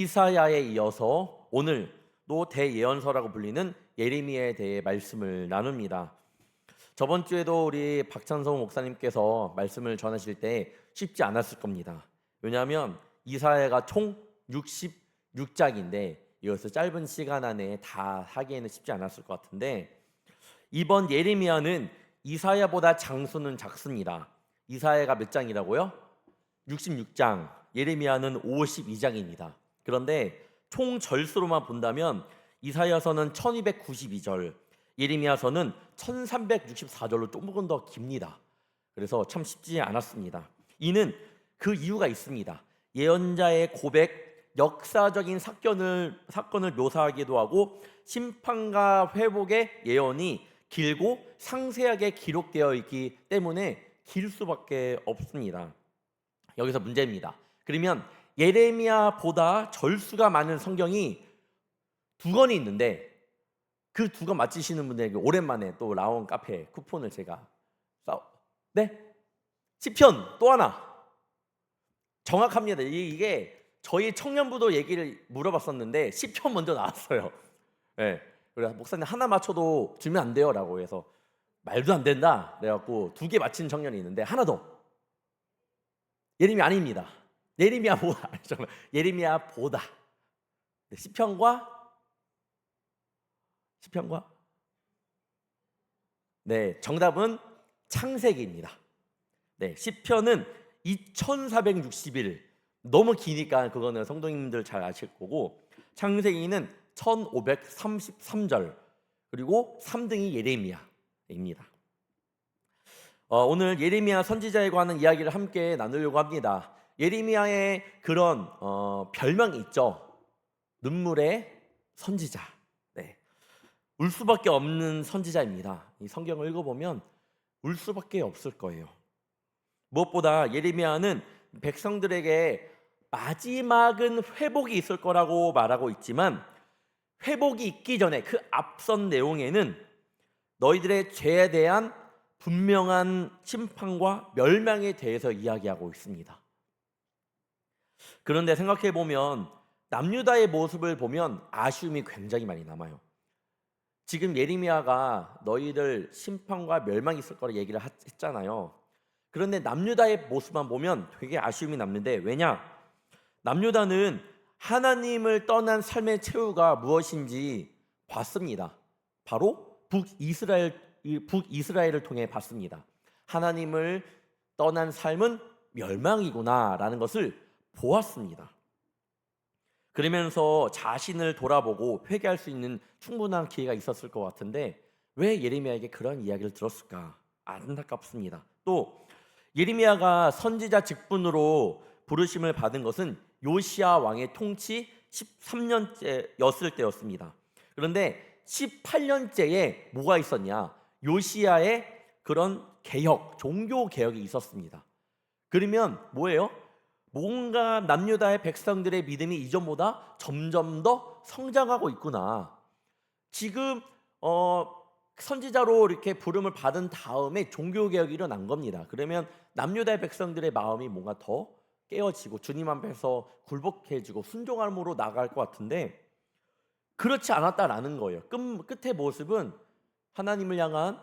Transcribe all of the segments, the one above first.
이사야에 이어서 오늘도 대예언서라고 불리는 예레미야에 대해 말씀을 나눕니다. 저번 주에도 우리 박찬성 목사님께서 말씀을 전하실 때 쉽지 않았을 겁니다. 왜냐하면 이사야가 총 66장인데 이것을 짧은 시간 안에 다 하기에는 쉽지 않았을 것 같은데, 이번 예레미야는 이사야보다 장수는 작습니다. 이사야가 몇 장이라고요? 66장, 예레미야는 52장입니다. 그런데 총 절수로만 본다면 이사야서는 1292절, 예레미야서는 1364절로 조금 더 깁니다. 그래서 참 쉽지 않았습니다. 이는 그 이유가 있습니다. 예언자의 고백, 역사적인 사건을 묘사하기도 하고 심판과 회복의 예언이 길고 상세하게 기록되어 있기 때문에 길 수밖에 없습니다. 여기서 문제입니다. 그러면 예레미야보다 절수가 많은 성경이 두 권이 있는데, 그 두 권 맞히시는 분들에게 오랜만에 또 라온 카페 쿠폰을 제가 네? 시편 또 하나 정확합니다. 이게 저희 청년부도 얘기를 물어봤었는데 시편 먼저 나왔어요. 네. 그래서 목사님 하나 맞춰도 주면 안 돼요라고 해서 말도 안 된다 그래갖고 두 개 맞힌 청년이 있는데, 하나 더 예레미야 아닙니다. 예레미야보다 예레미야보다 시편과 네, 정답은 창세기입니다. 네, 시편은 2460일, 너무 기니까 그거는 성도님들 잘 아실 거고, 창세기는 1533절, 그리고 3등이 예레미야입니다. 오늘 예레미야 선지자에 관한 이야기를 함께 나누려고 합니다. 예레미야의 그런 별명이 있죠. 눈물의 선지자. 네. 울 수밖에 없는 선지자입니다. 이 성경을 읽어보면 울 수밖에 없을 거예요. 무엇보다 예레미야는 백성들에게 마지막은 회복이 있을 거라고 말하고 있지만, 회복이 있기 전에 그 앞선 내용에는 너희들의 죄에 대한 분명한 심판과 멸망에 대해서 이야기하고 있습니다. 그런데 생각해 보면 남유다의 모습을 보면 아쉬움이 굉장히 많이 남아요. 지금 예레미야가 너희들 심판과 멸망이 있을 거라 얘기를 했잖아요. 그런데 남유다의 모습만 보면 되게 아쉬움이 남는데, 왜냐? 남유다는 하나님을 떠난 삶의 최후가 무엇인지 봤습니다. 바로 북이스라엘을 통해 봤습니다. 하나님을 떠난 삶은 멸망이구나라는 것을 보았습니다. 그러면서 자신을 돌아보고 회개할 수 있는 충분한 기회가 있었을 것 같은데, 왜 예레미야에게 그런 이야기를 들었을까? 안타깝습니다. 또 예레미야가 선지자 직분으로 부르심을 받은 것은 요시야 왕의 통치 13년째였을 때였습니다. 그런데 18년째에 뭐가 있었냐? 요시야의 그런 개혁, 종교 개혁이 있었습니다. 그러면 뭐예요? 뭔가 남유다의 백성들의 믿음이 이전보다 점점 더 성장하고 있구나. 지금 선지자로 이렇게 부름을 받은 다음에 종교 개혁이 일어난 겁니다. 그러면 남유다의 백성들의 마음이 뭔가 더 깨어지고 주님 앞에서 굴복해지고 순종함으로 나아갈 것 같은데, 그렇지 않았다라는 거예요. 끝의 모습은 하나님을 향한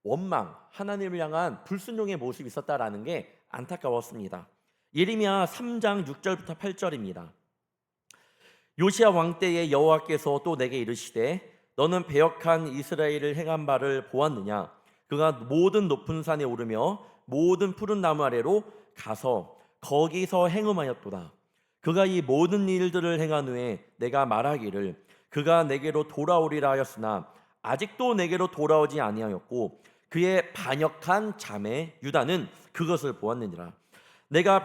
원망, 하나님을 향한 불순종의 모습이 있었다라는 게 안타까웠습니다. 예레미야 3장 6절부터 8절입니다. 요시야 왕 때에 여호와께서 또 내게 이르시되 너는 배역한 이스라엘을 행한 바를 보았느냐? 그가 모든 높은 산에 오르며 모든 푸른 나무 아래로 가서 거기서 행음하였도다. 그가 이 모든 일들을 행한 후에 내가 말하기를 그가 내게로 돌아오리라 하였으나 아직도 내게로 돌아오지 아니하였고, 그의 반역한 자매 유다는 그것을 보았느니라. 내가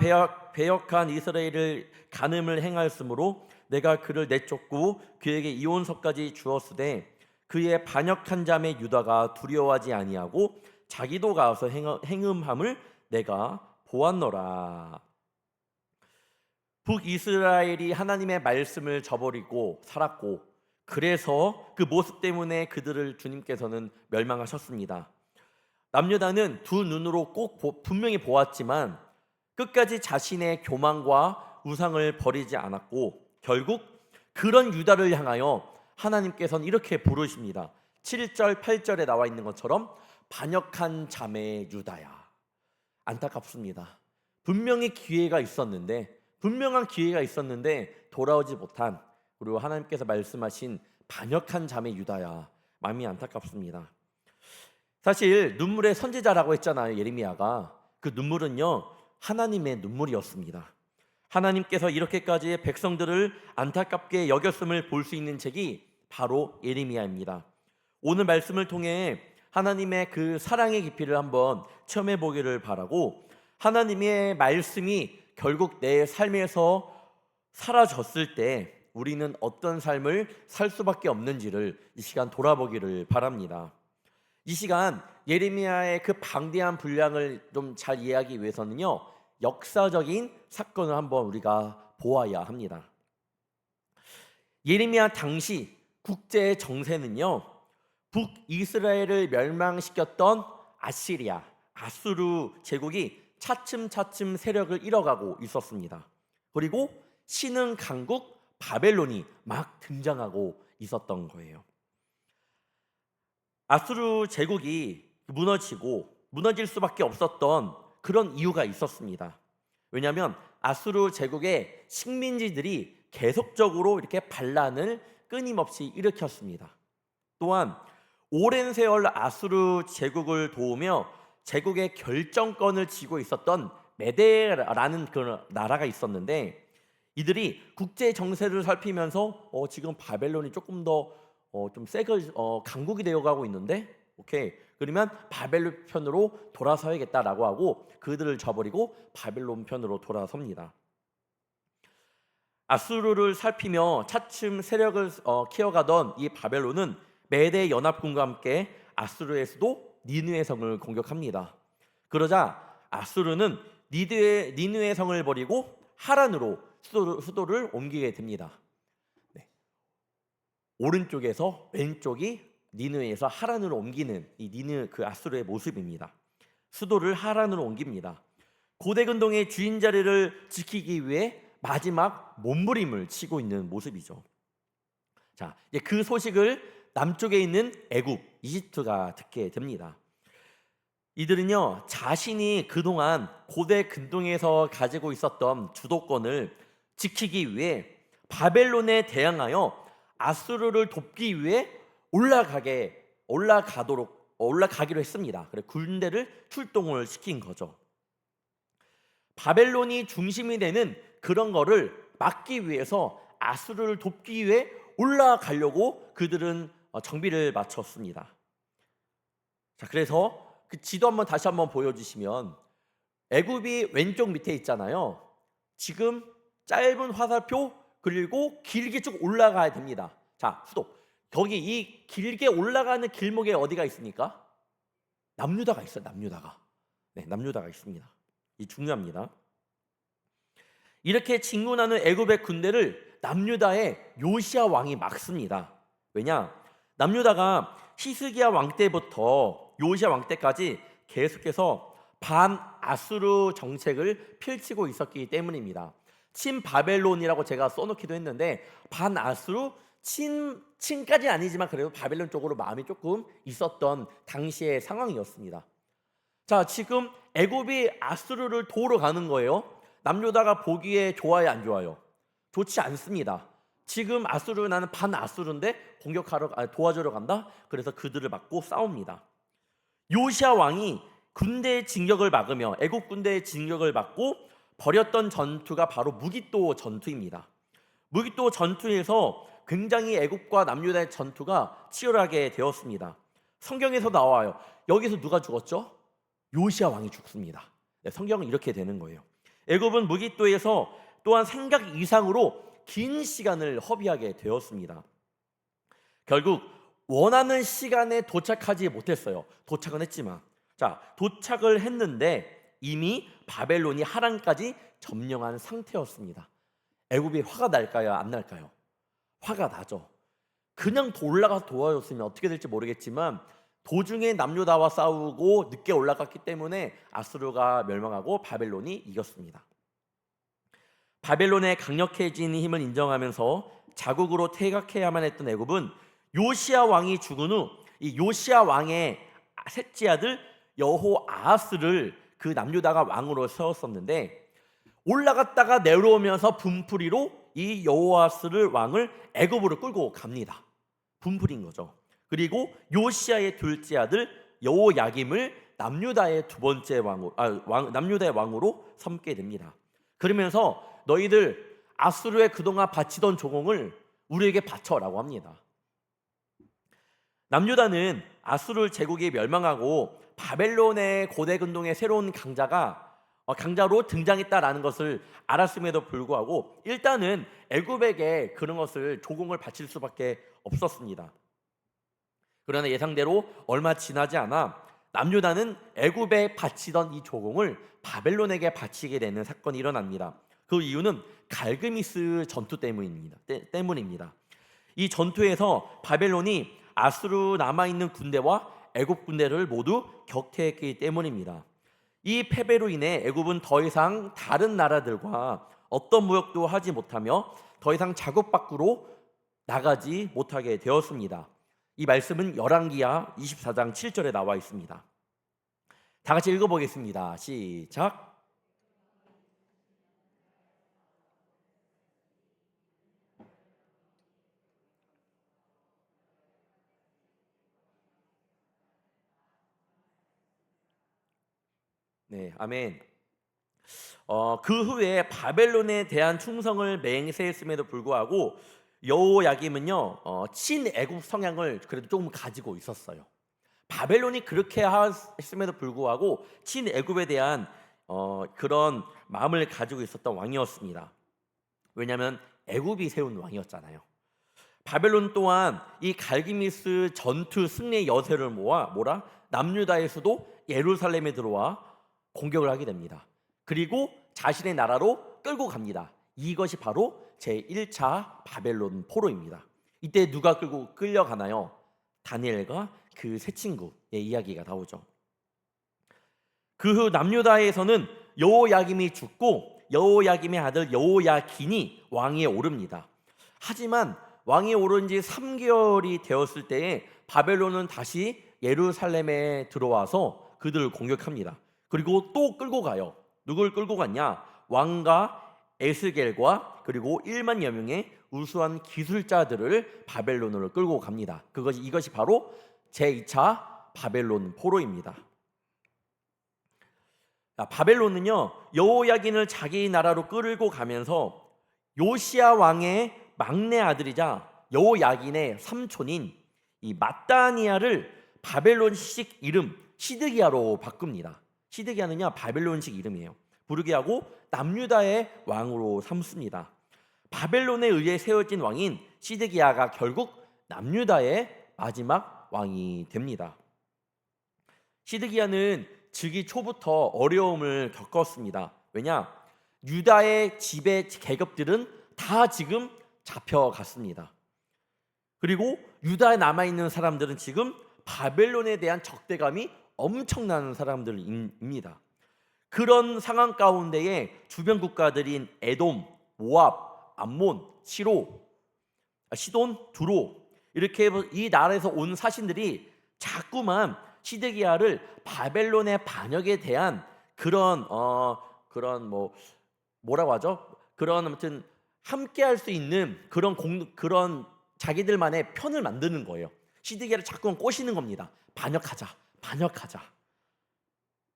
배역한 이스라엘을 간음을 행하였으므로 내가 그를 내쫓고 그에게 이혼서까지 주었으되, 그의 반역한 자매 유다가 두려워하지 아니하고 자기도 가서 행음함을 내가 보았노라. 북이스라엘이 하나님의 말씀을 저버리고 살았고, 그래서 그 모습 때문에 그들을 주님께서는 멸망하셨습니다. 남유다는 두 눈으로 꼭 분명히 보았지만 끝까지 자신의 교만과 우상을 버리지 않았고, 결국 그런 유다를 향하여 하나님께서는 이렇게 부르십니다. 7절 8절에 나와 있는 것처럼 반역한 자매 유다야. 안타깝습니다. 분명히 기회가 있었는데, 분명한 기회가 있었는데 돌아오지 못한, 그리고 하나님께서 말씀하신 반역한 자매 유다야. 마음이 안타깝습니다. 사실 눈물의 선지자라고 했잖아요, 예레미야가. 그 눈물은요, 하나님의 눈물이었습니다. 하나님께서 이렇게까지 백성들을 안타깝게 여겼음을 볼 수 있는 책이 바로 예레미야입니다. 오늘 말씀을 통해 하나님의 그 사랑의 깊이를 한번 체험해 보기를 바라고, 하나님의 말씀이 결국 내 삶에서 사라졌을 때 우리는 어떤 삶을 살 수밖에 없는지를 이 시간 돌아보기를 바랍니다. 이 시간 예레미야의 그 방대한 분량을 좀 잘 이해하기 위해서는요, 역사적인 사건을 한번 우리가 보아야 합니다. 예레미야 당시 국제 정세는요, 북이스라엘을 멸망시켰던 아시리아, 아수르 제국이 차츰차츰 세력을 잃어가고 있었습니다. 그리고 신흥 강국 바벨론이 막 등장하고 있었던 거예요. 아수르 제국이 무너질 수밖에 없었던 그런 이유가 있었습니다. 왜냐하면 아수르 제국의 식민지들이 계속적으로 이렇게 반란을 끊임없이 일으켰습니다. 또한 오랜 세월 아수르 제국을 도우며 제국의 결정권을 쥐고 있었던 메데라는 그 나라가 있었는데, 이들이 국제 정세를 살피면서 지금 바벨론이 조금 더 좀 세게 강국이 되어가고 있는데, 오케이, 그러면 바벨론 편으로 돌아서야겠다라고 하고 그들을 저버리고 바벨론 편으로 돌아섭니다. 아수르를 살피며 차츰 세력을 키워가던 이 바벨론은 메대 연합군과 함께 아수르에서도 니느웨 성을 공격합니다. 그러자 아수르는 니느웨 성을 버리고 하란으로 수도를 옮기게 됩니다. 오른쪽에서 왼쪽이 니느웨에서 하란으로 옮기는 이 그 아수르의 모습입니다. 수도를 하란으로 옮깁니다. 고대 근동의 주인 자리를 지키기 위해 마지막 몸부림을 치고 있는 모습이죠. 자, 이제 그 소식을 남쪽에 있는 애굽, 이집트가 듣게 됩니다. 이들은요, 자신이 그동안 고대 근동에서 가지고 있었던 주도권을 지키기 위해 바벨론에 대항하여 아수르를 돕기 위해 올라가기로 했습니다. 그래 군대를 출동을 시킨 거죠. 바벨론이 중심이 되는 그런 거를 막기 위해서 아수르를 돕기 위해 올라가려고 그들은 정비를 마쳤습니다. 자, 그래서 그 지도 다시 한번 보여주시면 애굽이 왼쪽 밑에 있잖아요. 지금 짧은 화살표 그리고 길게 쭉 올라가야 됩니다. 자, 스톱. 거기 이 길게 올라가는 길목에 어디가 있습니까? 남유다가 있어요. 남유다가. 네, 남유다가 있습니다. 이 중요합니다. 이렇게 진군하는 애굽의 군대를 남유다의 요시야 왕이 막습니다. 왜냐? 남유다가 히스기야 왕 때부터 요시야 왕 때까지 계속해서 반아수르 정책을 펼치고 있었기 때문입니다. 친바벨론이라고 제가 써놓기도 했는데, 반아수르 친까지 아니지만 그래도 바벨론 쪽으로 마음이 조금 있었던 당시의 상황이었습니다. 자, 지금 애굽이 아수르를 도우러 가는 거예요. 남유다가 보기에 좋아요, 안 좋아요? 좋지 않습니다. 지금 나는 반아수르인데 도와주러 간다. 그래서 그들을 막고 싸웁니다. 요시야 왕이 군대의 진격을 막으며 애굽 군대의 진격을 막고 벌였던 전투가 바로 무깃도 전투입니다. 무깃도 전투에서 굉장히 애굽과 남유다의 전투가 치열하게 되었습니다. 성경에서 나와요. 여기서 누가 죽었죠? 요시야 왕이 죽습니다. 네, 성경은 이렇게 되는 거예요. 애굽은 무깃도에서 또한 생각 이상으로 긴 시간을 허비하게 되었습니다. 결국 원하는 시간에 도착하지 못했어요. 도착은 했지만, 자, 도착을 했는데 이미 바벨론이 하란까지 점령한 상태였습니다. 애굽이 화가 날까요? 안 날까요? 화가 나죠. 그냥 올라가서 도와줬으면 어떻게 될지 모르겠지만 도중에 남유다와 싸우고 늦게 올라갔기 때문에 아수르가 멸망하고 바벨론이 이겼습니다. 바벨론의 강력해진 힘을 인정하면서 자국으로 퇴각해야만 했던 애굽은 요시야 왕이 죽은 후 이 요시야 왕의 셋째 아들 여호아하스를 그 남유다가 왕으로 세웠었는데, 올라갔다가 내려오면서 분풀이로 이 여호아스를 왕을 애굽으로 끌고 갑니다. 분풀인 거죠. 그리고 요시아의 둘째 아들 여호야김을 남유다의 두 번째 남유다의 왕으로 삼게 됩니다. 그러면서 너희들 아수르에 그동안 바치던 조공을 우리에게 바쳐라고 합니다. 남유다는 아수르 제국이 멸망하고 바벨론의 고대 근동의 새로운 강자로 등장했다라는 것을 알았음에도 불구하고 일단은 애굽에게 그런 것을 조공을 바칠 수밖에 없었습니다. 그러나 예상대로 얼마 지나지 않아 남유다는 애굽에 바치던 이 조공을 바벨론에게 바치게 되는 사건이 일어납니다. 그 이유는 갈그미스 전투 때문입니다. 이 전투에서 바벨론이 아수르 남아있는 군대와 애굽 군대를 모두 격퇴했기 때문입니다. 이 패배로 인해 애굽은 더 이상 다른 나라들과 어떤 무역도 하지 못하며 더 이상 자국 밖으로 나가지 못하게 되었습니다. 이 말씀은 열왕기하 24장 7절에 나와 있습니다. 다 같이 읽어보겠습니다. 시작. 네, 아멘. 그 후에 바벨론에 대한 충성을 맹세했음에도 불구하고 여호야김은요, 친애국 성향을 그래도 조금 가지고 있었어요. 바벨론이 그렇게 했음에도 불구하고 친애국에 대한 그런 마음을 가지고 있었던 왕이었습니다. 왜냐하면 애굽이 세운 왕이었잖아요. 바벨론 또한 이 갈기미스 전투 승리의 여세를 몰아 남유다에서도 예루살렘에 들어와 공격을 하게 됩니다. 그리고 자신의 나라로 끌고 갑니다. 이것이 바로 제1차 바벨론 포로입니다. 이때 누가 끌려가나요? 다니엘과 그 세 친구의 이야기가 나오죠. 그 후 남유다에서는 여호야김이 죽고 여호야김의 아들 여호야긴이 왕위에 오릅니다. 하지만 왕위에 오른 지 3개월이 되었을 때에 바벨론은 다시 예루살렘에 들어와서 그들을 공격합니다. 그리고 또 끌고 가요. 누굴 끌고 갔냐? 왕과 에스겔과 그리고 1만여 명의 우수한 기술자들을 바벨론으로 끌고 갑니다. 이것이 바로 제2차 바벨론 포로입니다. 바벨론은요, 여호야긴을 자기 나라로 끌고 가면서 요시야 왕의 막내 아들이자 여호야긴의 삼촌인 이 마따니아를 바벨론식 이름 시드기야로 바꿉니다. 시드기야는요, 바벨론식 이름이에요. 부르게 하고 남유다의 왕으로 삼습니다. 바벨론에 의해 세워진 왕인 시드기야가 결국 남유다의 마지막 왕이 됩니다. 시드기야는 즉위 초부터 어려움을 겪었습니다. 왜냐? 유다의 지배 계급들은 다 지금 잡혀갔습니다. 그리고 유다에 남아있는 사람들은 지금 바벨론에 대한 적대감이 엄청난 사람들입니다. 그런 상황 가운데에 주변 국가들인 에돔, 모압, 암몬, 시돈, 두로 이렇게 이 나라에서 온 사신들이 자꾸만 시드기야를 바벨론의 반역에 대한 그런 뭐라고 하죠? 그런 아무튼 함께 할 수 있는 그런 자기들만의 편을 만드는 거예요. 시드기야를 자꾸만 꼬시는 겁니다. 반역하자.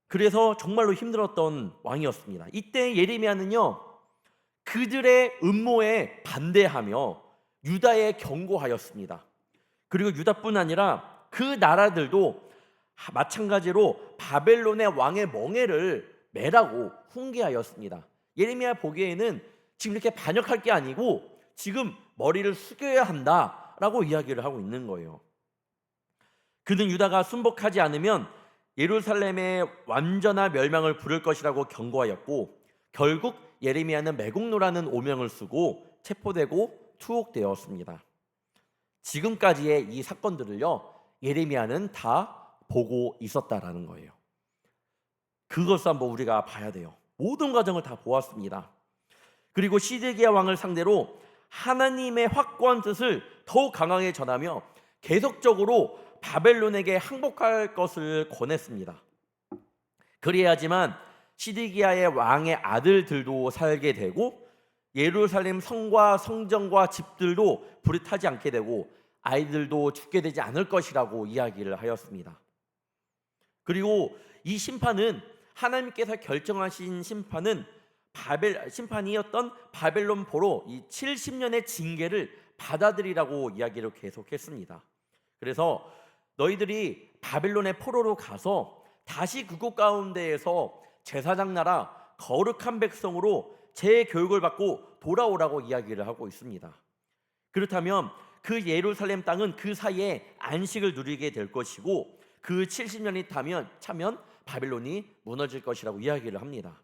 그래서 정말로 힘들었던 왕이었습니다. 이때 예레미야는요, 그들의 음모에 반대하며 유다에 경고하였습니다. 그리고 유다뿐 아니라 그 나라들도 마찬가지로 바벨론의 왕의 멍에를 매라고 훈계하였습니다. 예레미야 보기에는 지금 이렇게 반역할 게 아니고 지금 머리를 숙여야 한다라고 이야기를 하고 있는 거예요. 그는 유다가 순복하지 않으면 예루살렘의 완전한 멸망을 부를 것이라고 경고하였고, 결국 예레미야는 매국노라는 오명을 쓰고 체포되고 투옥되었습니다. 지금까지의 이 사건들을요, 예레미야는 다 보고 있었다라는 거예요. 그것을 한번 우리가 봐야 돼요. 모든 과정을 다 보았습니다. 그리고 시드기야 왕을 상대로 하나님의 확고한 뜻을 더욱 강하게 전하며 계속적으로 바벨론에게 항복할 것을 권했습니다. 그래야지만 시드기야의 왕의 아들들도 살게 되고 예루살렘 성과 성전과 집들도 불이 타지 않게 되고 아이들도 죽게 되지 않을 것이라고 이야기를 하였습니다. 그리고 이 심판은 하나님께서 결정하신 심판이었던 바벨론 포로 이 70년의 징계를 받아들이라고 이야기를 계속했습니다. 그래서 너희들이 바벨론의 포로로 가서 다시 그곳 가운데에서 제사장 나라 거룩한 백성으로 재교육을 받고 돌아오라고 이야기를 하고 있습니다. 그렇다면 그 예루살렘 땅은 그 사이에 안식을 누리게 될 것이고 그 70년이 차면 바벨론이 무너질 것이라고 이야기를 합니다.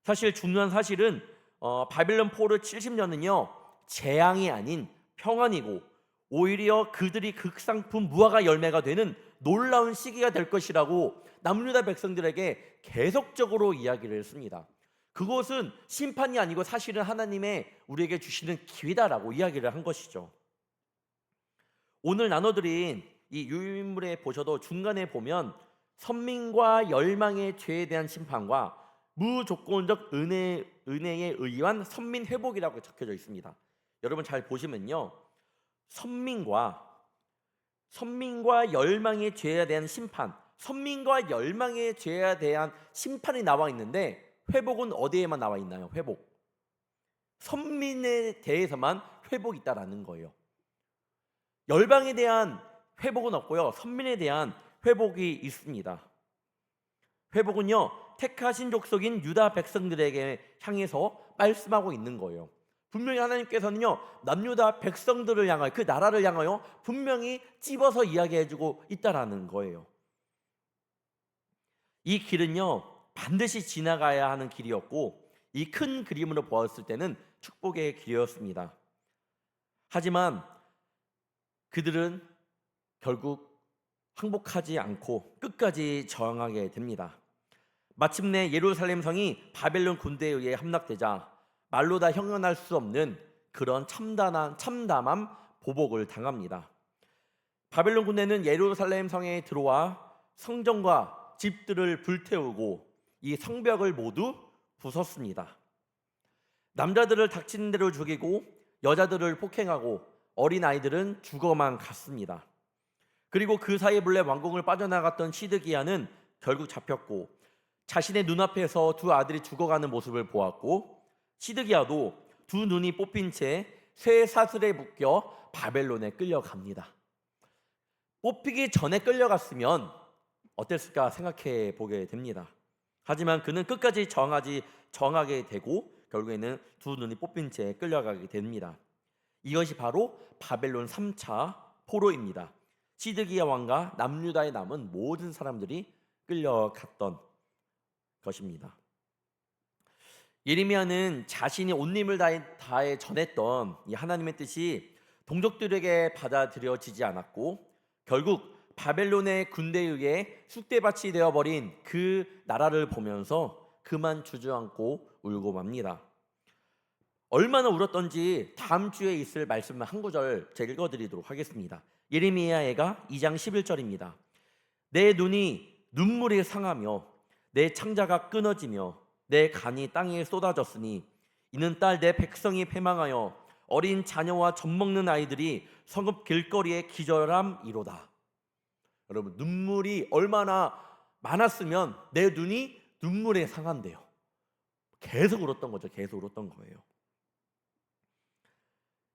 사실 중요한 사실은 바벨론 포로 70년은요 재앙이 아닌 평안이고 오히려 그들이 극상품 무화과 열매가 되는 놀라운 시기가 될 것이라고 남유다 백성들에게 계속적으로 이야기를 했습니다. 그것은 심판이 아니고 사실은 하나님의 우리에게 주시는 기회다라고 이야기를 한 것이죠. 오늘 나눠드린 이 유인물에 보셔도 중간에 보면 선민과 열망의 죄에 대한 심판과 무조건적 은혜에 의한 선민 회복이라고 적혀져 있습니다. 여러분 잘 보시면요, 선민과 열망의 죄에 대한 심판, 선민과 열망의 죄에 대한 심판이 나와 있는데 회복은 어디에만 나와 있나요? 회복. 선민에 대해서만 회복이 있다라는 거예요. 열방에 대한 회복은 없고요, 선민에 대한 회복이 있습니다. 회복은요 택하신 족속인 유다 백성들에게 향해서 말씀하고 있는 거예요. 분명히 하나님께서는요 남유다 백성들을 향하여, 그 나라를 향하여 분명히 찝어서 이야기해주고 있다라는 거예요. 이 길은요 반드시 지나가야 하는 길이었고 이 큰 그림으로 보았을 때는 축복의 길이었습니다. 하지만 그들은 결국 항복하지 않고 끝까지 저항하게 됩니다. 마침내 예루살렘 성이 바벨론 군대에 의해 함락되자 말로 다 형용할 수 없는 그런 참담한 보복을 당합니다. 바벨론 군대는 예루살렘 성에 들어와 성전과 집들을 불태우고 이 성벽을 모두 부쉈습니다. 남자들을 닥치는 대로 죽이고 여자들을 폭행하고 어린아이들은 죽어만 갔습니다. 그리고 그 사이에 몰래 왕궁을 빠져나갔던 시드기야는 결국 잡혔고 자신의 눈앞에서 두 아들이 죽어가는 모습을 보았고 시드기야도 두 눈이 뽑힌 채 쇠사슬에 묶여 바벨론에 끌려갑니다. 뽑히기 전에 끌려갔으면 어땠을까 생각해 보게 됩니다. 하지만 그는 끝까지 정하게 되고 결국에는 두 눈이 뽑힌 채 끌려가게 됩니다. 이것이 바로 바벨론 3차 포로입니다. 시드기야 왕과 남유다에 남은 모든 사람들이 끌려갔던 것입니다. 예레미야는 자신이 온 힘을 다해 전했던 이 하나님의 뜻이 동족들에게 받아들여지지 않았고 결국 바벨론의 군대에 의해 쑥대밭이 되어버린 그 나라를 보면서 그만 주저앉고 울고 맙니다. 얼마나 울었던지 다음 주에 있을 말씀을 한 구절 제가 읽어드리도록 하겠습니다. 예레미야가 2장 11절입니다. 내 눈이 눈물이 상하며 내 창자가 끊어지며 내 간이 땅에 쏟아졌으니 이는 딸 내 백성이 패망하여 어린 자녀와 젖먹는 아이들이 성읍 길거리에 기절함이로다. 여러분 눈물이 얼마나 많았으면 내 눈이 눈물에 상한대요. 계속 울었던 거죠. 계속 울었던 거예요.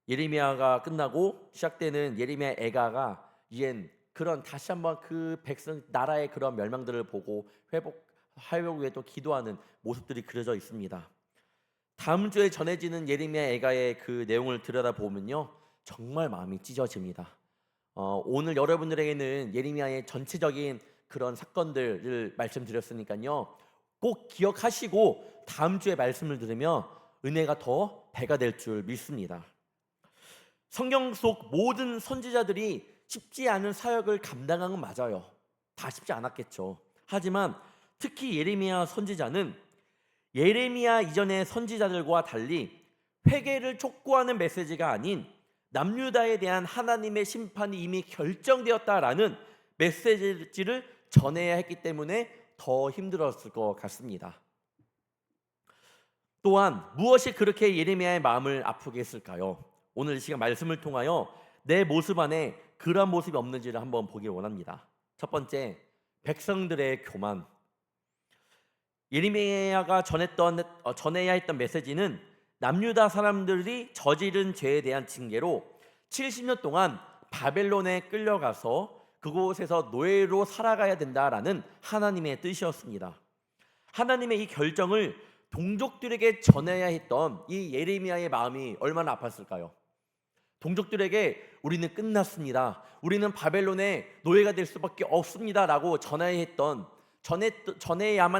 예레미야가 끝나고 시작되는 예레미야 애가가 이젠 그런 다시 한번 그 백성 나라의 그런 멸망들을 보고 회복 위해 또 기도하는 모습들이 그려져 있습니다. 다음 주에 전해지는 예레미야 애가의 그 내용을 들여다보면요 정말 마음이 찢어집니다. 오늘 여러분들에게는 예레미야의 전체적인 그런 사건들을 말씀드렸으니까요 꼭 기억하시고 다음 주에 말씀을 들으면 은혜가 더 배가 될 줄 믿습니다. 성경 속 모든 선지자들이 쉽지 않은 사역을 감당한 건 맞아요. 다 쉽지 않았겠죠. 하지만 특히 예레미야 선지자는 예레미야 이전의 선지자들과 달리 회개를 촉구하는 메시지가 아닌 남유다에 대한 하나님의 심판이 이미 결정되었다라는 메시지를 전해야 했기 때문에 더 힘들었을 것 같습니다. 또한 무엇이 그렇게 예레미야의 마음을 아프게 했을까요? 오늘 이 시간 말씀을 통하여 내 모습 안에 그러한 모습이 없는지를 한번 보길 원합니다. 첫 번째, 백성들의 교만. 예레미야가 전해야 했던 메시지는 남유다 사람들이 저지른 죄에 대한 징계로 70년 동안 바벨론에 끌려가서 그곳에서 노예로 살아가야 된다라는 하나님의 뜻이었습니다. 하나님의 이 결정을 동족들에게 전해야 했던 이 예레미야의 마음이 얼마나 아팠을까요? 동족들에게 우리는 끝났습니다. 우리는 바벨론의 노예가 될 수밖에 없습니다라고 전해야만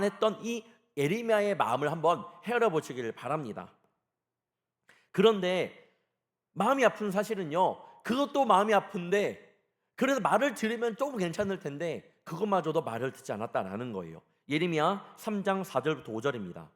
했던 이 예레미야의 마음을 한번 헤아려 보시길 바랍니다. 그런데 마음이 아픈 사실은요, 그것도 마음이 아픈데 그래서 말을 들으면 조금 괜찮을 텐데 그것마저도 말을 듣지 않았다라는 거예요. 예레미야 3장 4절부터 5절입니다.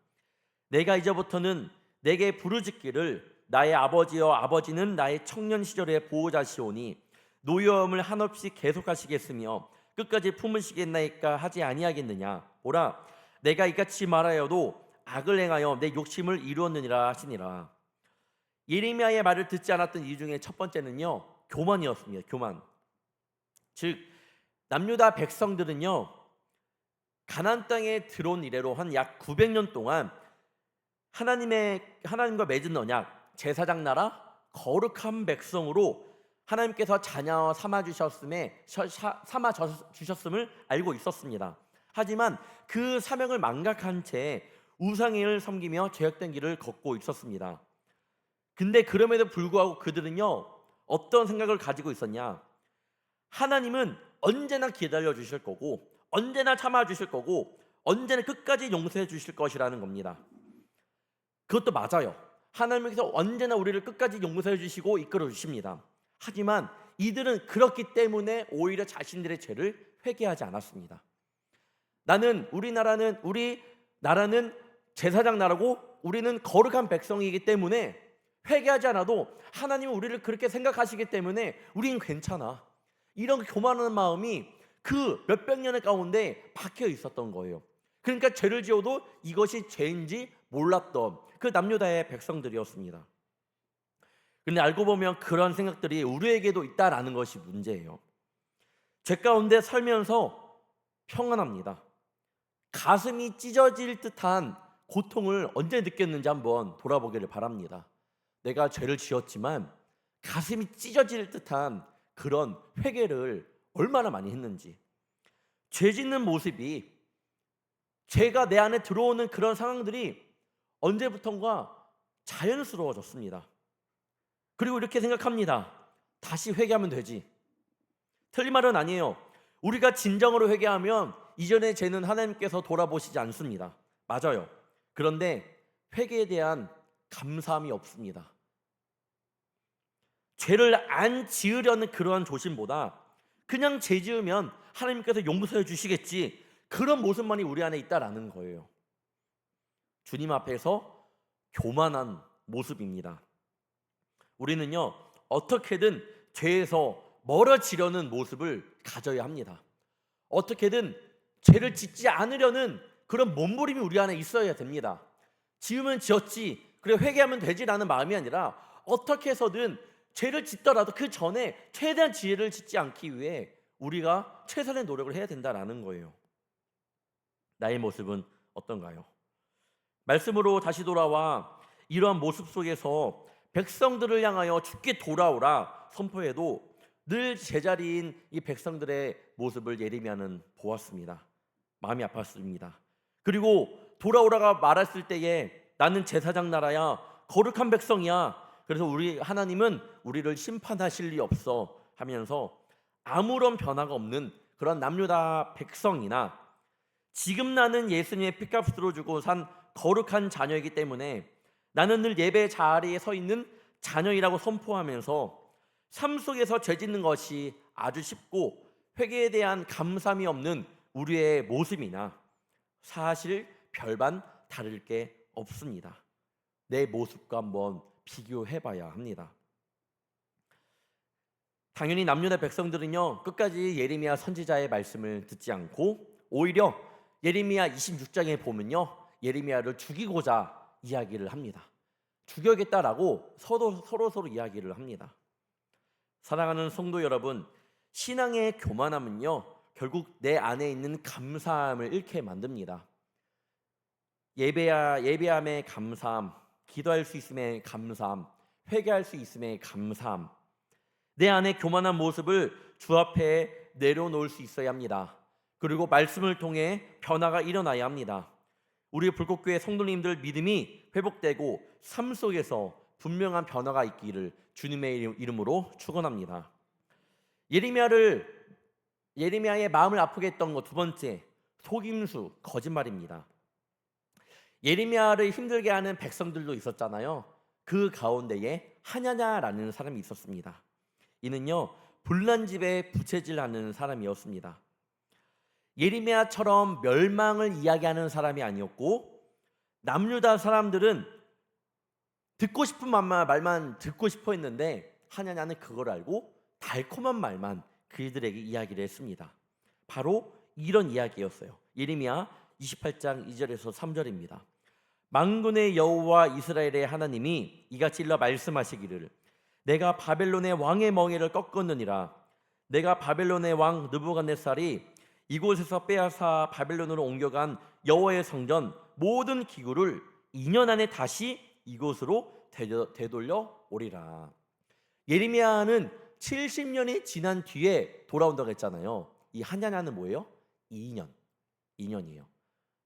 내가 이제부터는 내게 부르짖기를 나의 아버지여 아버지는 나의 청년 시절의 보호자시오니 노여움을 한없이 계속하시겠으며 끝까지 품으시겠나이까 하지 아니하겠느냐. 보라, 내가 이같이 말하여도 악을 행하여 내 욕심을 이루었느니라 하시니라. 예레미야의 말을 듣지 않았던 이유 중에 첫 번째는요, 교만이었습니다. 교만. 즉 남유다 백성들은요, 가나안 땅에 들어온 이래로 한 약 900년 동안 하나님과 맺은 언약, 제사장 나라, 거룩한 백성으로 하나님께서 자녀 삼아 주셨음을 알고 있었습니다. 하지만 그 사명을 망각한 채 우상을 섬기며 죄악된 길을 걷고 있었습니다. 근데 그럼에도 불구하고 그들은요, 어떤 생각을 가지고 있었냐? 하나님은 언제나 기다려 주실 거고, 언제나 참아 주실 거고, 언제나 끝까지 용서해 주실 것이라는 겁니다. 그것도 맞아요. 하나님께서 언제나 우리를 끝까지 용서해 주시고 이끌어 주십니다. 하지만 이들은 그렇기 때문에 오히려 자신들의 죄를 회개하지 않았습니다. 우리 나라는 제사장 나라고 우리는 거룩한 백성이기 때문에 회개하지 않아도 하나님은 우리를 그렇게 생각하시기 때문에 우리는 괜찮아. 이런 교만한 마음이 그 몇백 년의 가운데 박혀 있었던 거예요. 그러니까 죄를 지어도 이것이 죄인지 몰랐던 그 남유다의 백성들이었습니다. 근데 알고 보면 그런 생각들이 우리에게도 있다라는 것이 문제예요. 죄 가운데 살면서 평안합니다. 가슴이 찢어질 듯한 고통을 언제 느꼈는지 한번 돌아보기를 바랍니다. 내가 죄를 지었지만 가슴이 찢어질 듯한 그런 회개를 얼마나 많이 했는지, 죄 짓는 모습이, 죄가 내 안에 들어오는 그런 상황들이 언제부턴가 자연스러워졌습니다. 그리고 이렇게 생각합니다. 다시 회개하면 되지. 틀린 말은 아니에요. 우리가 진정으로 회개하면 이전의 죄는 하나님께서 돌아보시지 않습니다. 맞아요. 그런데 회개에 대한 감사함이 없습니다. 죄를 안 지으려는 그러한 조심보다 그냥 죄 지으면 하나님께서 용서해 주시겠지, 그런 모습만이 우리 안에 있다라는 거예요. 주님 앞에서 교만한 모습입니다. 우리는요, 어떻게든 죄에서 멀어지려는 모습을 가져야 합니다. 어떻게든 죄를 짓지 않으려는 그런 몸부림이 우리 안에 있어야 됩니다. 지으면 지었지, 그래 회개하면 되지라는 마음이 아니라 어떻게 해서든 죄를 짓더라도 그 전에 최대한 죄를 짓지 않기 위해 우리가 최선의 노력을 해야 된다라는 거예요. 나의 모습은 어떤가요? 말씀으로 다시 돌아와 이러한 모습 속에서 백성들을 향하여 주께 돌아오라 선포해도 늘 제자리인 이 백성들의 모습을 예레미야는 보았습니다. 마음이 아팠습니다. 그리고 돌아오라가 말했을 때에 나는 제사장 나라야, 거룩한 백성이야, 그래서 우리 하나님은 우리를 심판하실 리 없어 하면서 아무런 변화가 없는 그런 남유다 백성이나 지금 나는 예수님의 피값으로 주고 산 거룩한 자녀이기 때문에 나는 늘 예배 자리에 서 있는 자녀이라고 선포하면서 삶 속에서 죄 짓는 것이 아주 쉽고 회개에 대한 감사함이 없는 우리의 모습이나 사실 별반 다를 게 없습니다. 내 모습과 한번 비교해 봐야 합니다. 당연히 남유다 백성들은요, 끝까지 예레미야 선지자의 말씀을 듣지 않고 오히려 예레미야 26장에 보면요, 예레미야를 죽이고자 이야기를 합니다. 죽여야겠다라고 서로 이야기를 합니다. 사랑하는 성도 여러분, 신앙의 교만함은요, 결국 내 안에 있는 감사함을 잃게 만듭니다. 예배함의 감사함, 기도할 수 있음의 감사함, 회개할 수 있음의 감사함, 내 안에 교만한 모습을 주 앞에 내려놓을 수 있어야 합니다. 그리고 말씀을 통해 변화가 일어나야 합니다. 우리 불꽃교회 성도님들 믿음이 회복되고 삶 속에서 분명한 변화가 있기를 주님의 이름으로 축원합니다. 예레미야의 마음을 아프게 했던 것 두 번째, 속임수, 거짓말입니다. 예레미야를 힘들게 하는 백성들도 있었잖아요. 그 가운데에 하냐냐라는 사람이 있었습니다. 이는요, 불난집에 부채질하는 사람이었습니다. 예레미야처럼 멸망을 이야기하는 사람이 아니었고, 남유다 사람들은 듣고 싶은 말만 듣고 싶어 했는데, 하냐냐는 그걸 알고 달콤한 말만 그들에게 이야기를 했습니다. 바로 이런 이야기였어요. 예레미야 28장 2절에서 3절입니다. 만군의 여호와 이스라엘의 하나님이 이같이 일러 말씀하시기를, 내가 바벨론의 왕의 멍에를 꺾었느니라. 내가 바벨론의 왕 느부갓네살이 이곳에서 빼앗아 바벨론으로 옮겨간 여호와의 성전 모든 기구를 2년 안에 다시 이곳으로 되돌려 오리라. 예레미야는 70년이 지난 뒤에 돌아온다고 했잖아요. 이 하냐냐는 뭐예요? 2년이에요.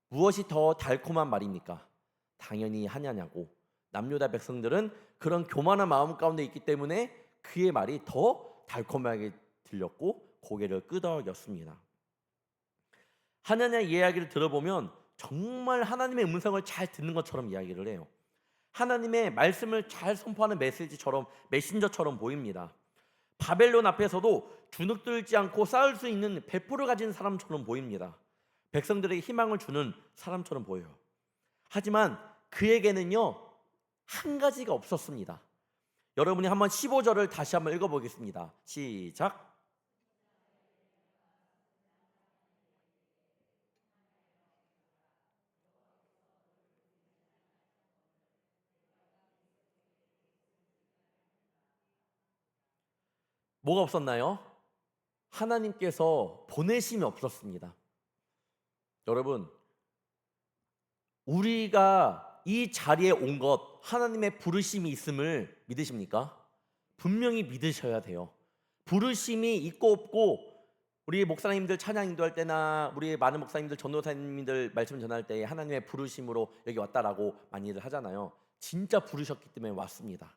무엇이 더 달콤한 말입니까? 당연히 하냐냐고. 남유다 백성들은 그런 교만한 마음 가운데 있기 때문에 그의 말이 더 달콤하게 들렸고 고개를 끄덕였습니다. 하나님의 이야기를 들어보면 정말 하나님의 음성을 잘 듣는 것처럼 이야기를 해요. 하나님의 말씀을 잘 선포하는 메신저처럼 보입니다. 바벨론 앞에서도 주눅들지 않고 싸울 수 있는 배포를 가진 사람처럼 보입니다. 백성들에게 희망을 주는 사람처럼 보여요. 하지만 그에게는요, 한 가지가 없었습니다. 여러분이 한번 15절을 다시 한번 읽어보겠습니다. 시작. 뭐가 없었나요? 하나님께서 보내심이 없었습니다. 여러분, 우리가 이 자리에 온 것, 하나님의 부르심이 있음을 믿으십니까? 분명히 믿으셔야 돼요. 부르심이 있고 없고, 우리 목사님들 찬양 인도할 때나 우리 많은 목사님들 전도사님들 말씀 전할 때 하나님의 부르심으로 여기 왔다라고 많이들 하잖아요. 진짜 부르셨기 때문에 왔습니다.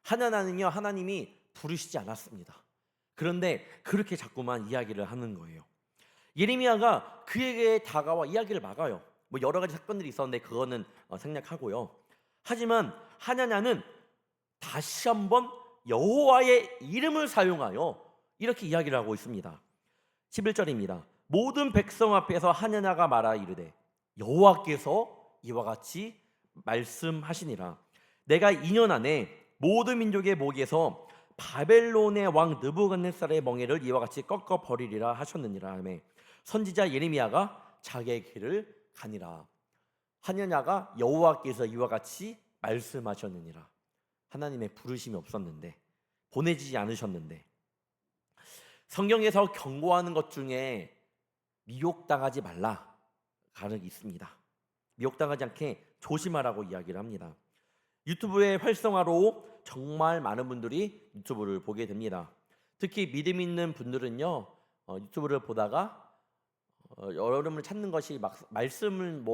하나님은요, 하나님이 부르시지 않았습니다. 그런데 그렇게 자꾸만 이야기를 하는 거예요. 예레미야가 그에게 다가와 이야기를 막아요. 뭐 여러 가지 사건들이 있었는데 그거는 생략하고요. 하지만 하냐냐는 다시 한번 여호와의 이름을 사용하여 이렇게 이야기를 하고 있습니다. 11절입니다. 모든 백성 앞에서 하냐냐가 말하 이르되 여호와께서 이와 같이 말씀하시니라. 내가 2년 안에 모든 민족의 목에서 바벨론의 왕 느부갓네살의 멍에를 이와 같이 꺾어 버리리라 하셨느니라 하며 선지자 예레미야가 자기의 길을 가니라. 하냐냐가 여호와께서 이와 같이 말씀하셨느니라. 하나님의 부르심이 없었는데, 보내지지 않으셨는데, 성경에서 경고하는 것 중에 미혹당하지 말라 가르기 있습니다. 미혹당하지 않게 조심하라고 이야기를 합니다. 유튜브의 활성화로 정말 많은 분들이 유튜브를 보게 됩니다. 특히 믿음 있는 분들은요, 유튜브를 보다가 여러분을 찾는 것이 말씀을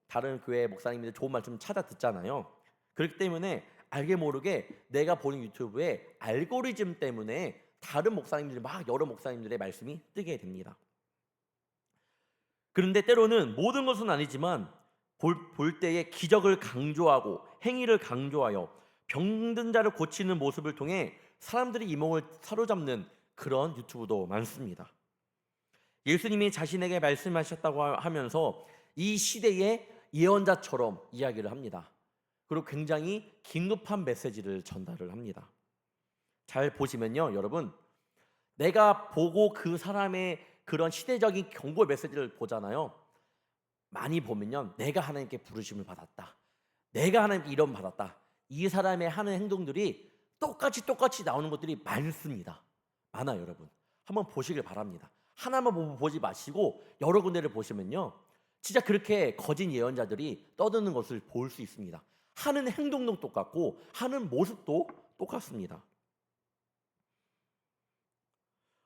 다른 교회 목사님들 좋은 말씀 찾아 듣잖아요. 그렇기 때문에 알게 모르게 내가 보는 유튜브에 알고리즘 때문에 다른 목사님들 여러 목사님들의 말씀이 뜨게 됩니다. 그런데 때로는 모든 것은 아니지만 볼 때에 기적을 강조하고 행위를 강조하여 병든 자를 고치는 모습을 통해 사람들이 이목을 사로잡는 그런 유튜브도 많습니다. 예수님이 자신에게 말씀하셨다고 하면서 이 시대에 예언자처럼 이야기를 합니다. 그리고 굉장히 긴급한 메시지를 전달을 합니다. 잘 보시면요, 여러분, 내가 보고 그 사람의 그런 시대적인 경고 메시지를 보잖아요. 많이 보면요, 내가 하나님께 부르심을 받았다, 내가 하나님께 이름 받았다, 이 사람의 하는 행동들이 똑같이 나오는 것들이 많습니다. 많아요, 여러분. 한번 보시길 바랍니다. 하나만 보지 마시고 여러 군데를 보시면요, 진짜 그렇게 거짓 예언자들이 떠드는 것을 볼 수 있습니다. 하는 행동도 똑같고 하는 모습도 똑같습니다.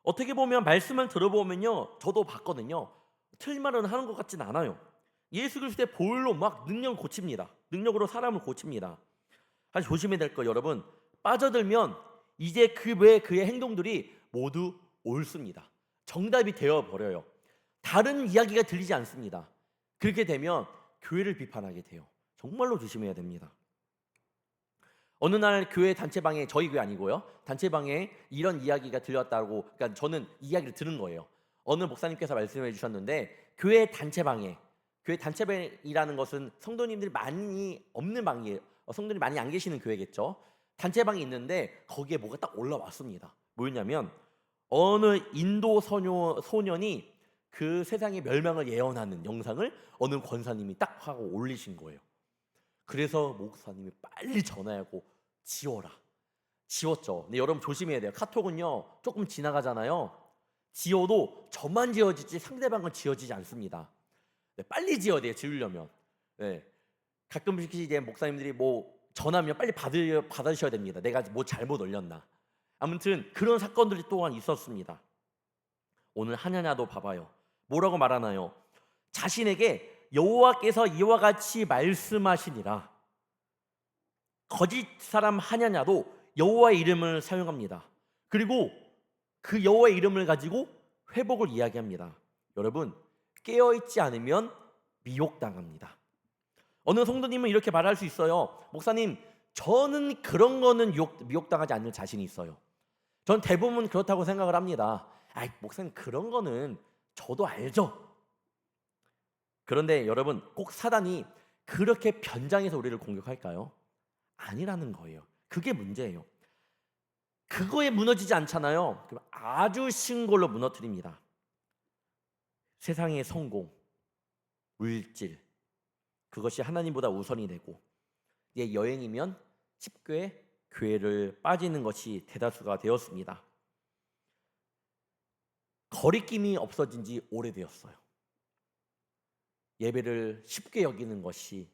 어떻게 보면 말씀을 들어보면요, 저도 봤거든요. 틀린 말은 하는 것 같진 않아요. 예수 그리스도의 보혈로 막 능력을 고칩니다. 능력으로 사람을 고칩니다. 아주 조심해야 될 거, 여러분. 빠져들면 이제 그 외에 그의 행동들이 모두 옳습니다. 정답이 되어 버려요. 다른 이야기가 들리지 않습니다. 그렇게 되면 교회를 비판하게 돼요. 정말로 조심해야 됩니다. 어느 날 교회 단체방에, 저희 교회 아니고요, 단체방에 이런 이야기가 들렸다고, 그러니까 저는 이야기를 들은 거예요. 어느 목사님께서 말씀해 주셨는데, 교회 단체방이라는 것은 성도님들이 많이 없는 방이에요. 성도님이 많이 안 계시는 교회겠죠. 단체방이 있는데 거기에 뭐가 딱 올라왔습니다. 뭐였냐면, 어느 인도 소년이 그 세상의 멸망을 예언하는 영상을 어느 권사님이 딱 하고 올리신 거예요. 그래서 목사님이 빨리 전화하고 지워라. 지웠죠. 근데 여러분 조심해야 돼요. 카톡은요, 조금 지나가잖아요. 지워도 저만 지워지지 상대방은 지워지지 않습니다. 네, 빨리 지워야 돼요, 지우려면. 네. 가끔씩 이제 목사님들이 뭐 전화하면 빨리 받으셔야 됩니다. 내가 뭐 잘못 올렸나. 아무튼 그런 사건들이 또한 있었습니다. 오늘 하냐냐도 봐봐요. 뭐라고 말하나요? 자신에게 여호와께서 이와 같이 말씀하시니라. 거짓 사람 하냐냐도 여호와의 이름을 사용합니다. 그리고 그 여호와의 이름을 가지고 회복을 이야기합니다. 여러분, 깨어있지 않으면 미혹당합니다. 어느 성도님은 이렇게 말할 수 있어요. 목사님, 저는 그런 거는 미혹당하지 않는 자신이 있어요. 전 대부분 그렇다고 생각을 합니다. 아이, 목사님, 그런 거는 저도 알죠. 그런데 여러분, 꼭 사단이 그렇게 변장해서 우리를 공격할까요? 아니라는 거예요. 그게 문제예요. 그거에 무너지지 않잖아요. 그럼 아주 쉬운 걸로 무너뜨립니다. 세상의 성공, 물질, 그것이 하나님보다 우선이 되고, 예, 여행이면 쉽게 교회를 빠지는 것이 대다수가 되었습니다. 거리낌이 없어진 지 오래되었어요. 예배를 쉽게 여기는 것이,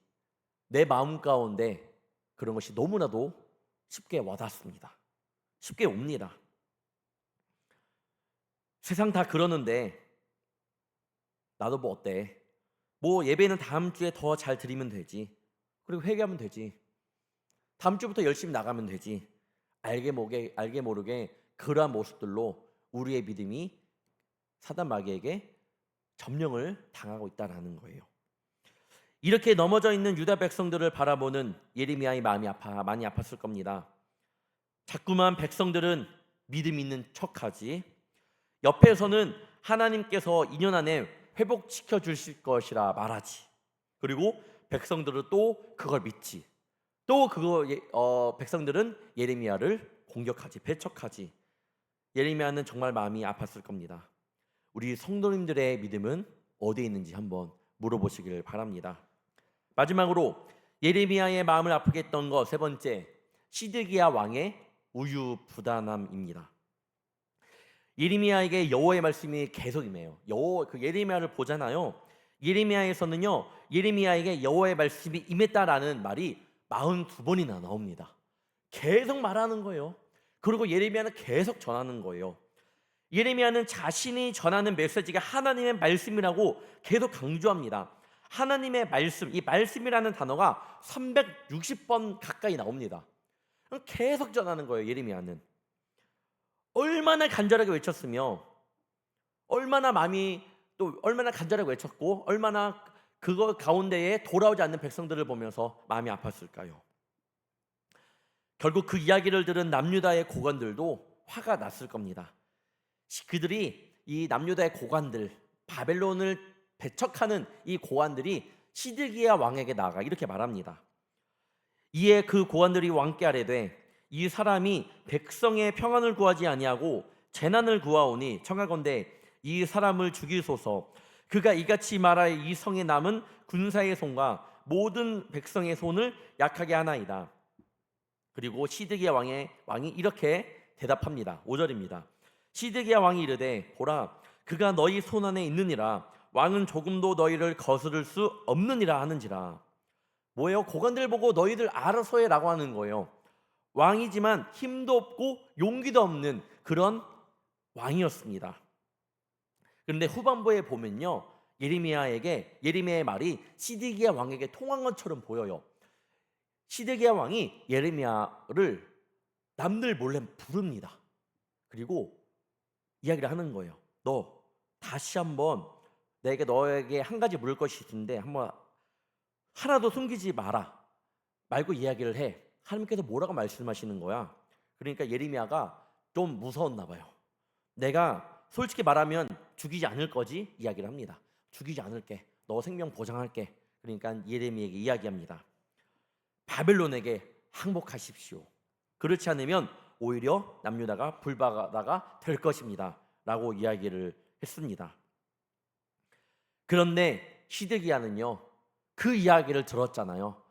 내 마음 가운데 그런 것이 너무나도 쉽게 와닿습니다. 쉽게 옵니다. 세상 다 그러는데 나도 뭐 어때? 뭐 예배는 다음 주에 더 잘 드리면 되지. 그리고 회개하면 되지. 다음 주부터 열심히 나가면 되지. 알게 모르게 그러한 모습들로 우리의 믿음이 사단 마귀에게 점령을 당하고 있다는 거예요. 이렇게 넘어져 있는 유다 백성들을 바라보는 예레미야의 마음이 많이 아팠을 겁니다. 자꾸만 백성들은 믿음 있는 척하지, 옆에서는 하나님께서 2년 안에 회복시켜 주실 것이라 말하지. 그리고 백성들은 또 그걸 믿지. 또 백성들은 예레미야를 공격하지, 배척하지. 예레미야는 정말 마음이 아팠을 겁니다. 우리 성도님들의 믿음은 어디에 있는지 한번 물어보시길 바랍니다. 마지막으로 예레미야의 마음을 아프게 했던 것, 세 번째, 시드기야 왕의 우유부단함입니다. 예레미야에게 여호와의 말씀이 계속 임해요. 예레미야를 보잖아요. 예레미야에서는요, 예레미야에게 여호와의 말씀이 임했다라는 말이 42번이나 나옵니다. 계속 말하는 거예요. 그리고 예레미야는 계속 전하는 거예요. 예레미야는 자신이 전하는 메시지가 하나님의 말씀이라고 계속 강조합니다. 하나님의 말씀, 이 말씀이라는 단어가 360번 가까이 나옵니다. 계속 전하는 거예요, 예레미야는. 얼마나 간절하게 외쳤으며, 얼마나 간절하게 외쳤고, 얼마나 그거 가운데에 돌아오지 않는 백성들을 보면서 마음이 아팠을까요? 결국 그 이야기를 들은 남유다의 고관들도 화가 났을 겁니다. 그들이, 이 남유다의 고관들, 바벨론을 배척하는 이 고관들이 시드기야 왕에게 나아가 이렇게 말합니다. 이에 그 고관들이 왕께 아뢰되 이 사람이 백성의 평안을 구하지 아니하고 재난을 구하오니 청하건대 이 사람을 죽이소서. 그가 이같이 말하여 이 성에 남은 군사의 손과 모든 백성의 손을 약하게 하나이다. 그리고 시드기야 왕이 이렇게 대답합니다. 5절입니다. 시드기야 왕이 이르되 보라 그가 너희 손 안에 있느니라. 왕은 조금도 너희를 거스를 수 없느니라 하는지라. 뭐예요? 고관들 보고 너희들 알아서 해라고 하는 거예요. 왕이지만 힘도 없고 용기도 없는 그런 왕이었습니다. 그런데 후반부에 보면요, 예레미야의 말이 시드기야 왕에게 통한 것처럼 보여요. 시드기야 왕이 예레미야를 남들 몰래 부릅니다. 그리고 이야기를 하는 거예요. 너 다시 한번 너에게 한 가지 물을 것이 있는데 한번 하나도 숨기지 말고 이야기를 해. 하나님께서 뭐라고 말씀하시는 거야? 그러니까 예레미야가 좀 무서웠나 봐요. 내가 솔직히 말하면 죽이지 않을 거지? 이야기를 합니다. 죽이지 않을게. 너 생명 보장할게. 그러니까 예레미야에게 이야기합니다. 바벨론에게 항복하십시오. 그렇지 않으면 오히려 남유다가 불바다가 될 것입니다. 라고 이야기를 했습니다. 그런데 시드기야는요, 그 이야기를 들었잖아요.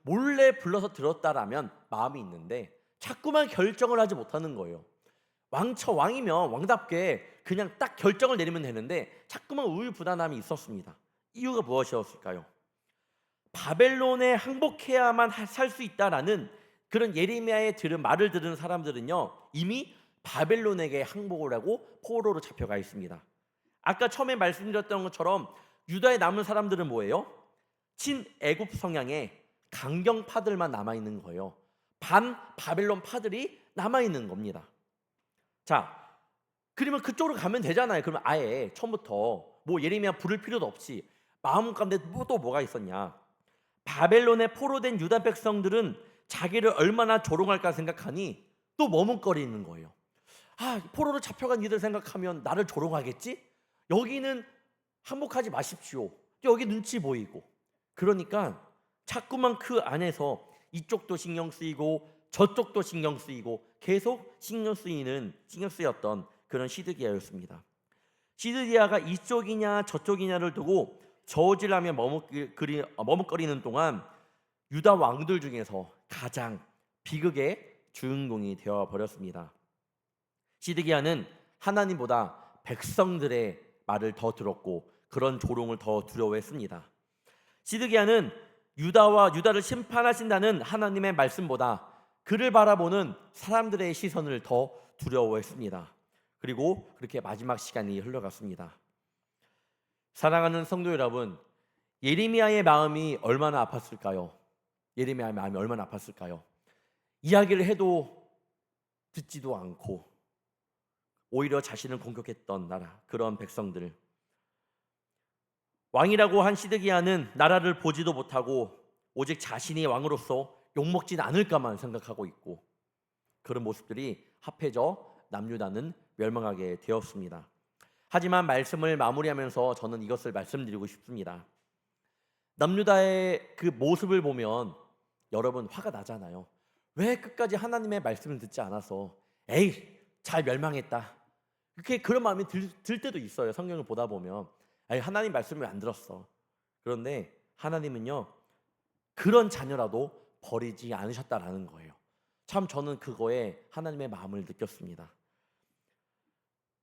몰래 불러서 들었다라면 마음이 있는데 자꾸만 결정을 하지 못하는 거예요. 왕이면 왕답게 그냥 딱 결정을 내리면 되는데 자꾸만 우유부단함이 있었습니다. 이유가 무엇이었을까요? 바벨론에 항복해야만 살 수 있다라는 그런 예레미야의 말을 들은 사람들은요, 이미 바벨론에게 항복을 하고 포로로 잡혀가 있습니다. 아까 처음에 말씀드렸던 것처럼 유다에 남은 사람들은 뭐예요? 친애굽 성향의 강경파들만 남아있는 거예요. 반 바벨론 파들이 남아있는 겁니다. 자, 그러면 그쪽으로 가면 되잖아요. 그러면 아예 처음부터 뭐 예레미야 부를 필요도 없이 마음 가운데 또 뭐가 있었냐? 바벨론에 포로된 유다 백성들은 자기를 얼마나 조롱할까 생각하니 또 머뭇거리는 거예요. 포로로 잡혀간 이들 생각하면 나를 조롱하겠지? 여기는 항복하지 마십시오. 여기 눈치 보이고. 그러니까 자꾸만 그 안에서 이쪽도 신경 쓰이고 저쪽도 신경 쓰이고 계속 신경 쓰였던 그런 시드기야였습니다. 시드기야가 이쪽이냐 저쪽이냐를 두고 저질하며 머뭇거리는 동안 유다 왕들 중에서 가장 비극의 주인공이 되어버렸습니다. 시드기야는 하나님보다 백성들의 말을 더 들었고 그런 조롱을 더 두려워했습니다. 시드기야는 유다를 심판하신다는 하나님의 말씀보다 그를 바라보는 사람들의 시선을 더 두려워했습니다. 그리고 그렇게 마지막 시간이 흘러갔습니다. 사랑하는 성도 여러분, 예레미야의 마음이 얼마나 아팠을까요? 예레미야의 마음이 얼마나 아팠을까요? 이야기를 해도 듣지도 않고 오히려 자신을 공격했던 그런 백성들. 왕이라고 한 시드기야는 나라를 보지도 못하고 오직 자신이 왕으로서 욕먹진 않을까만 생각하고 있고, 그런 모습들이 합해져 남유다는 멸망하게 되었습니다. 하지만 말씀을 마무리하면서 저는 이것을 말씀드리고 싶습니다. 남유다의 그 모습을 보면 여러분 화가 나잖아요. 왜 끝까지 하나님의 말씀을 듣지 않아서 잘 멸망했다, 그런 마음이 들 때도 있어요. 성경을 보다 보면 하나님 말씀을 안 들었어. 그런데 하나님은요, 그런 자녀라도 버리지 않으셨다라는 거예요. 참 저는 그거에 하나님의 마음을 느꼈습니다.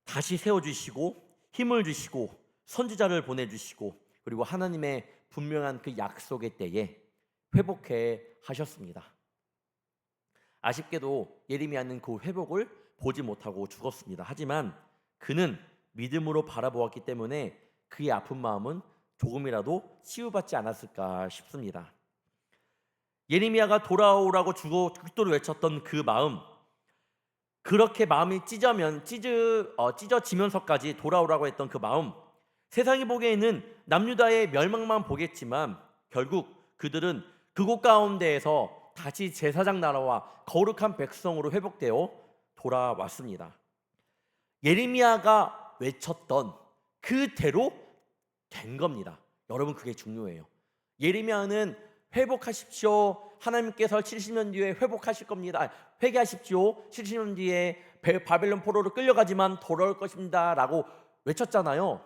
다시 세워주시고 힘을 주시고 선지자를 보내주시고 그리고 하나님의 분명한 그 약속의 때에 회복해 하셨습니다. 아쉽게도 예레미야는 그 회복을 보지 못하고 죽었습니다. 하지만 그는 믿음으로 바라보았기 때문에 그의 아픈 마음은 조금이라도 치유받지 않았을까 싶습니다. 예레미야가 돌아오라고 죽도록 외쳤던 그 마음, 그렇게 마음이 찢어지면서까지 돌아오라고 했던 그 마음, 세상이 보기에는 남유다의 멸망만 보겠지만 결국 그들은 그곳 가운데에서 다시 제사장 나라와 거룩한 백성으로 회복되어 돌아왔습니다. 예레미야가 외쳤던 그대로 된 겁니다. 여러분 그게 중요해요. 예레미야는 회복하십시오. 하나님께서 70년 뒤에 회복하실 겁니다. 회개하십시오. 70년 뒤에 바벨론 포로로 끌려가지만 돌아올 것입니다라고 외쳤잖아요.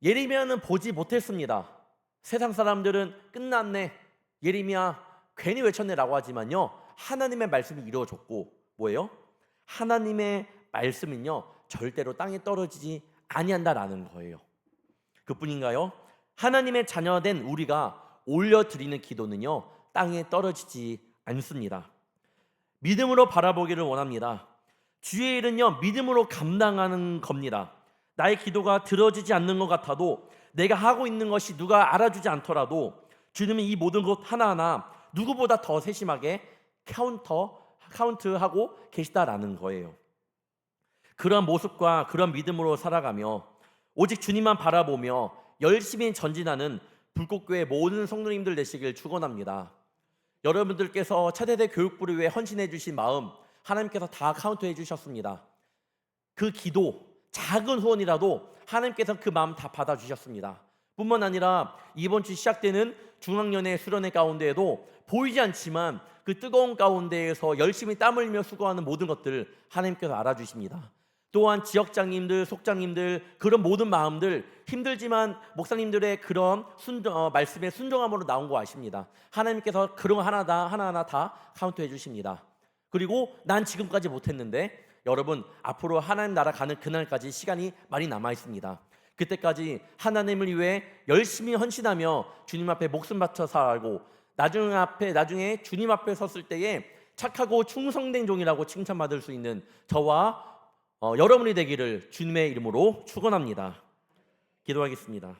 예레미야는 보지 못했습니다. 세상 사람들은 끝났네, 예레미야 괜히 외쳤네라고 하지만요, 하나님의 말씀이 이루어졌고 뭐예요? 하나님의 말씀은요 절대로 땅에 떨어지지 아니한다라는 거예요. 그뿐인가요? 하나님의 자녀된 우리가 올려드리는 기도는요 땅에 떨어지지 않습니다. 믿음으로 바라보기를 원합니다. 주의 일은요 믿음으로 감당하는 겁니다. 나의 기도가 들어지지 않는 것 같아도, 내가 하고 있는 것이 누가 알아주지 않더라도 주님은 이 모든 것 하나하나 누구보다 더 세심하게 카운트하고 계시다라는 거예요. 그런 모습과 그런 믿음으로 살아가며 오직 주님만 바라보며 열심히 전진하는 불꽃교회 모든 성도님들 되시길 축원합니다. 여러분들께서 차세대 교육부를 위해 헌신해 주신 마음 하나님께서 다 카운트해 주셨습니다. 그 기도, 작은 후원이라도 하나님께서 그 마음 다 받아주셨습니다. 뿐만 아니라 이번 주 시작되는 중학년의 수련회 가운데에도 보이지 않지만 그 뜨거운 가운데에서 열심히 땀 흘리며 수고하는 모든 것들 하나님께서 알아주십니다. 또한 지역장님들, 속장님들, 그런 모든 마음들, 힘들지만 목사님들의 그런 말씀의 순종함으로 나온 거 아십니다. 하나님께서 그런 거 하나하나 다 카운트해 주십니다. 그리고 난 지금까지 못했는데, 여러분 앞으로 하나님 나라 가는 그날까지 시간이 많이 남아 있습니다. 그때까지 하나님을 위해 열심히 헌신하며 주님 앞에 목숨 바쳐 살고 나중에 주님 앞에 섰을 때에 착하고 충성된 종이라고 칭찬받을 수 있는 저와 여러분이 되기를 주님의 이름으로 축원합니다. 기도하겠습니다.